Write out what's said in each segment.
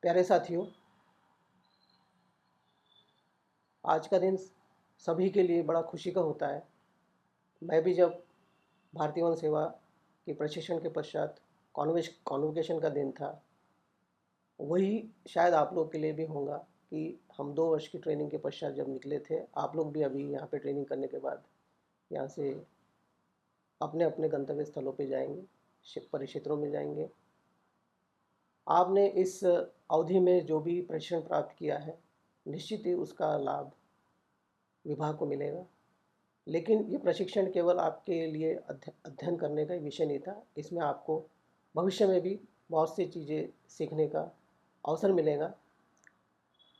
प्यारे साथियों, आज का दिन सभी के लिए बड़ा खुशी का होता है। मैं भी जब भारतीय वन सेवा के प्रशिक्षण के पश्चात कॉन्वोकेशन का दिन था, वही शायद आप लोग के लिए भी होगा कि हम 2 वर्ष की ट्रेनिंग के पश्चात जब निकले थे, आप लोग भी अभी यहाँ पे ट्रेनिंग करने के बाद यहाँ से अपने अपने गंतव्य स्थलों पे जाएंगे, परिक्षेत्रों में जाएंगे। आपने इस अवधि में जो भी प्रशिक्षण प्राप्त किया है, निश्चित ही उसका लाभ विभाग को मिलेगा। लेकिन ये प्रशिक्षण केवल आपके लिए अध्ययन करने का विषय नहीं था। इसमें आपको भविष्य में भी बहुत सी चीज़ें सीखने का अवसर मिलेगा।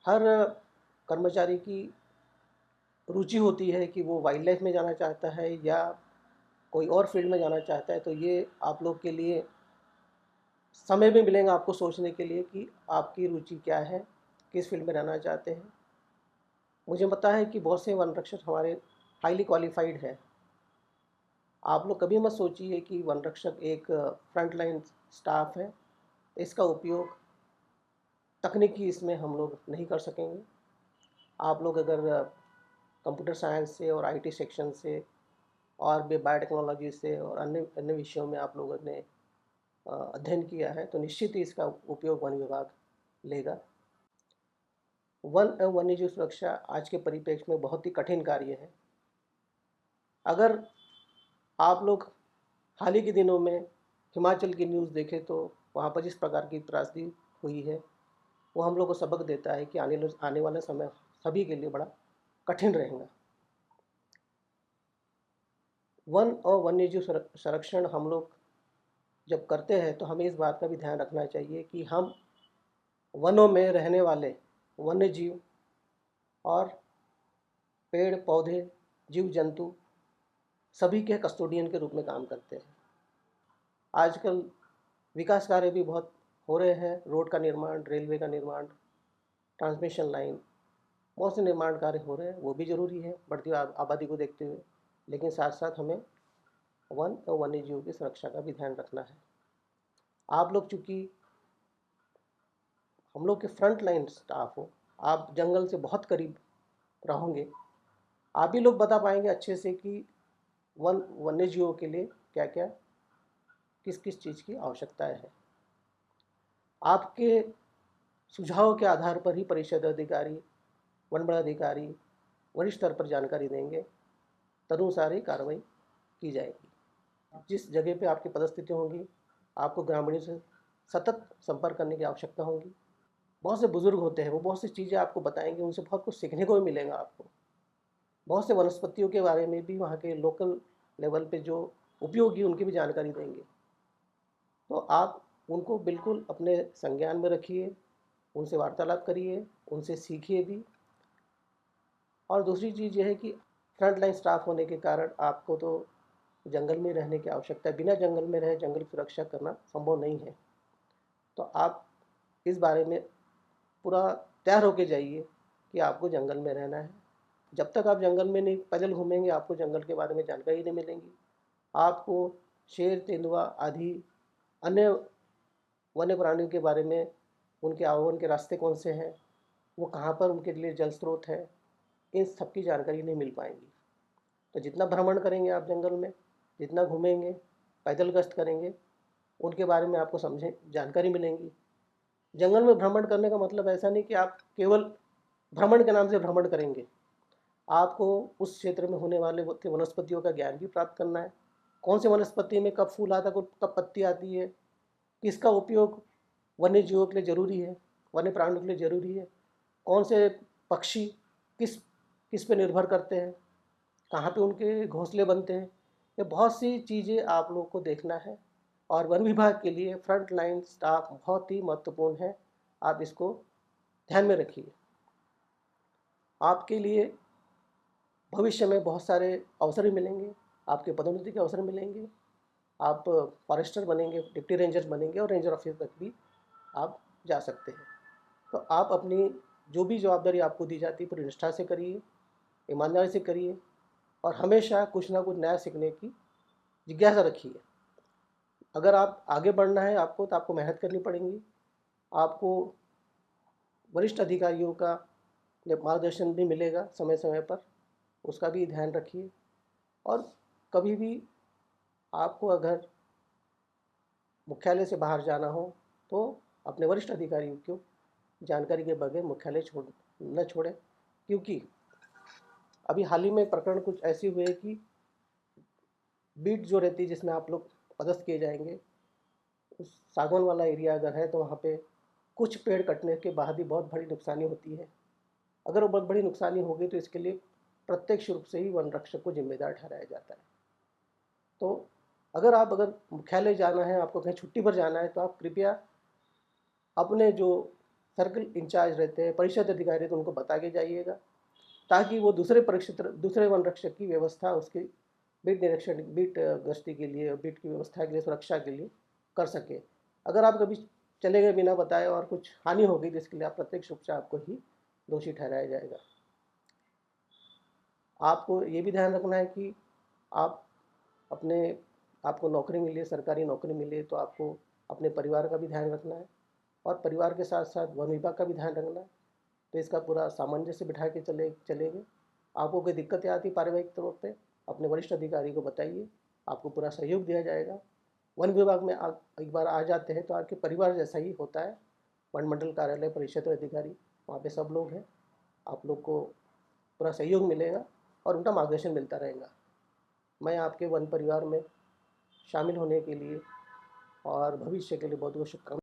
हर कर्मचारी की रुचि होती है कि वो वाइल्ड लाइफ में जाना चाहता है या कोई और फील्ड में जाना चाहता है, तो ये आप लोग के लिए समय भी मिलेगा आपको सोचने के लिए कि आपकी रुचि क्या है, किस फील्ड में रहना चाहते हैं। मुझे पता है कि बहुत से वन रक्षक हमारे हाईली क्वालिफाइड है। आप लोग कभी मत सोचिए कि वन रक्षक एक फ्रंट लाइन स्टाफ है। इसका उपयोग तकनीकी इसमें हम लोग नहीं कर सकेंगे। आप लोग अगर कंप्यूटर साइंस से और आईटी सेक्शन से और भी बायोटेक्नोलॉजी से और अन्य अन्य विषयों में आप लोगों ने अध्ययन किया है, तो निश्चित ही इसका उपयोग वन विभाग लेगा। वन एवं वन्यजीव सुरक्षा आज के परिप्रेक्ष्य में बहुत ही कठिन कार्य है। अगर आप लोग हाल ही के दिनों में हिमाचल की न्यूज़ देखें तो वहाँ पर जिस प्रकार की त्रासदी हुई है, वो हम लोग को सबक देता है कि आने वाला समय सभी के लिए बड़ा कठिन रहेगा। वन और वन्यजीव संरक्षण हम लोग जब करते हैं तो हमें इस बात का भी ध्यान रखना चाहिए कि हम वनों में रहने वाले वन्यजीव और पेड़ पौधे, जीव जंतु सभी के कस्टोडियन के रूप में काम करते हैं। आजकल विकास कार्य भी बहुत हो रहे हैं। रोड का निर्माण, रेलवे का निर्माण, ट्रांसमिशन लाइन, बहुत से निर्माण कार्य हो रहे हैं। वो भी ज़रूरी है बढ़ती आबादी को देखते हुए, लेकिन साथ साथ हमें वन और वन्य जीव की सुरक्षा का भी ध्यान रखना है। आप लोग चूँकि हम लोग के फ्रंट लाइन स्टाफ हो, आप जंगल से बहुत करीब रहोगे, आप ही लोग बता पाएंगे अच्छे से कि वन्य जीवों के लिए क्या क्या किस किस चीज़ की आवश्यकताएं है। आपके सुझाव के आधार पर ही परिषद अधिकारी, वन अधिकारी वरिष्ठ स्तर पर जानकारी देंगे, तदनुसार ही कार्रवाई की जाएगी। जिस जगह पे आपकी पदस्थिति होंगी, आपको ग्रामीणों से सतत संपर्क करने की आवश्यकता होगी। बहुत से बुजुर्ग होते हैं, वो बहुत सी चीज़ें आपको बताएंगे, उनसे बहुत कुछ सीखने को भी मिलेगा आपको। बहुत से वनस्पतियों के बारे में भी वहाँ के लोकल लेवल पे जो उपयोगी उनकी भी जानकारी देंगे। तो आप उनको बिल्कुल अपने संज्ञान में रखिए, उनसे वार्तालाप करिए, उनसे सीखिए भी। और दूसरी चीज़ ये है कि फ्रंट लाइन स्टाफ होने के कारण आपको तो जंगल में रहने की आवश्यकता है। बिना जंगल में रहे जंगल की सुरक्षा करना संभव नहीं है। तो आप इस बारे में पूरा तैयार होके जाइए कि आपको जंगल में रहना है। जब तक आप जंगल में नहीं पैदल घूमेंगे, आपको जंगल के बारे में जानकारी नहीं मिलेंगी। आपको शेर, तेंदुआ आदि अन्य वन्य प्राणियों के बारे में, उनके आवागमन के रास्ते कौन से हैं, वो कहाँ पर उनके लिए जल स्रोत है, इन सब की जानकारी नहीं मिल पाएंगी। तो जितना भ्रमण करेंगे आप जंगल में, जितना घूमेंगे, पैदल गश्त करेंगे, उनके बारे में आपको समझे जानकारी मिलेंगी। जंगल में भ्रमण करने का मतलब ऐसा नहीं कि आप केवल भ्रमण के नाम से भ्रमण करेंगे। आपको उस क्षेत्र में होने वाले वनस्पतियों का ज्ञान भी प्राप्त करना है। कौन से वनस्पति में कब फूल आता है, कब पत्ती आती है, किसका उपयोग वन्य जीवों के लिए ज़रूरी है, वन्य प्राणियों के लिए ज़रूरी है, कौन से पक्षी किस किस पे निर्भर करते हैं, कहाँ पे उनके घोंसले बनते हैं। ये बहुत सी चीज़ें आप लोग को देखना है। और वन विभाग के लिए फ्रंट लाइन स्टाफ बहुत ही महत्वपूर्ण है। आप इसको ध्यान में रखिए। आपके लिए भविष्य में बहुत सारे अवसर भी मिलेंगे, आपके पदोन्नति के अवसर मिलेंगे। आप फॉरेस्टर बनेंगे, डिप्टी रेंजर बनेंगे और रेंजर ऑफिसर तक भी आप जा सकते हैं। तो आप अपनी जो भी जवाबदारी आपको दी जाती है पूरी निष्ठा से करिए, ईमानदारी से करिए और हमेशा कुछ ना कुछ नया सीखने की जिज्ञासा रखिए। अगर आप आगे बढ़ना है आपको, तो आपको मेहनत करनी पड़ेगी। आपको वरिष्ठ अधिकारियों का जब मार्गदर्शन भी मिलेगा समय समय पर, उसका भी ध्यान रखिए। और कभी भी आपको अगर मुख्यालय से बाहर जाना हो तो अपने वरिष्ठ अधिकारियों को जानकारी के बगैर मुख्यालय न छोड़ें, क्योंकि अभी हाल ही में प्रकरण कुछ ऐसे हुए कि बीट जो रहती है जिसमें आप लोग पदस्थ किए जाएंगे, उस सागौन वाला एरिया अगर है तो वहाँ पे कुछ पेड़ कटने के बाद ही बहुत बड़ी नुकसानी होती है। अगर वो बहुत बड़ी नुकसानी होगी तो इसके लिए प्रत्यक्ष रूप से ही वन रक्षक को जिम्मेदार ठहराया जाता है। तो अगर मुख्यालय जाना है, आपको कहीं छुट्टी पर जाना है, तो आप कृपया अपने जो सर्कल इंचार्ज रहते हैं, परिषद अधिकारी रहते हैं, उनको बता के जाइएगा, ताकि वो दूसरे वन रक्षक की व्यवस्था उसकी बीट निरीक्षण, बीट गश्ती के लिए, बीट की व्यवस्था के लिए, सुरक्षा के लिए कर सके। अगर आप कभी चले गए बिना बताए और कुछ हानि हो गई तो इसके लिए आप प्रत्यक्ष रूप से आपको ही दोषी ठहराया जाएगा। आपको ये भी ध्यान रखना है कि आप अपने आपको नौकरी मिली है, सरकारी नौकरी मिली है, तो आपको अपने परिवार का भी ध्यान रखना है और परिवार के साथ साथ वन विभाग का भी ध्यान रखना है। तो इसका पूरा सामंजस्य बिठा के चलेंगे। आपको कोई दिक्कतें आती पारिवारिक तौर पे, अपने वरिष्ठ अधिकारी को बताइए, आपको पूरा सहयोग दिया जाएगा। वन विभाग में एक बार आ जाते हैं तो आपके परिवार जैसा ही होता है। वन मंडल कार्यालय, परिषद अधिकारी, वहाँ पे सब लोग हैं, आप लोग को पूरा सहयोग मिलेगा और उनका मार्गदर्शन मिलता रहेगा। मैं आपके वन परिवार में शामिल होने के लिए और भविष्य के लिए बहुत बहुत शुभकामनाएं।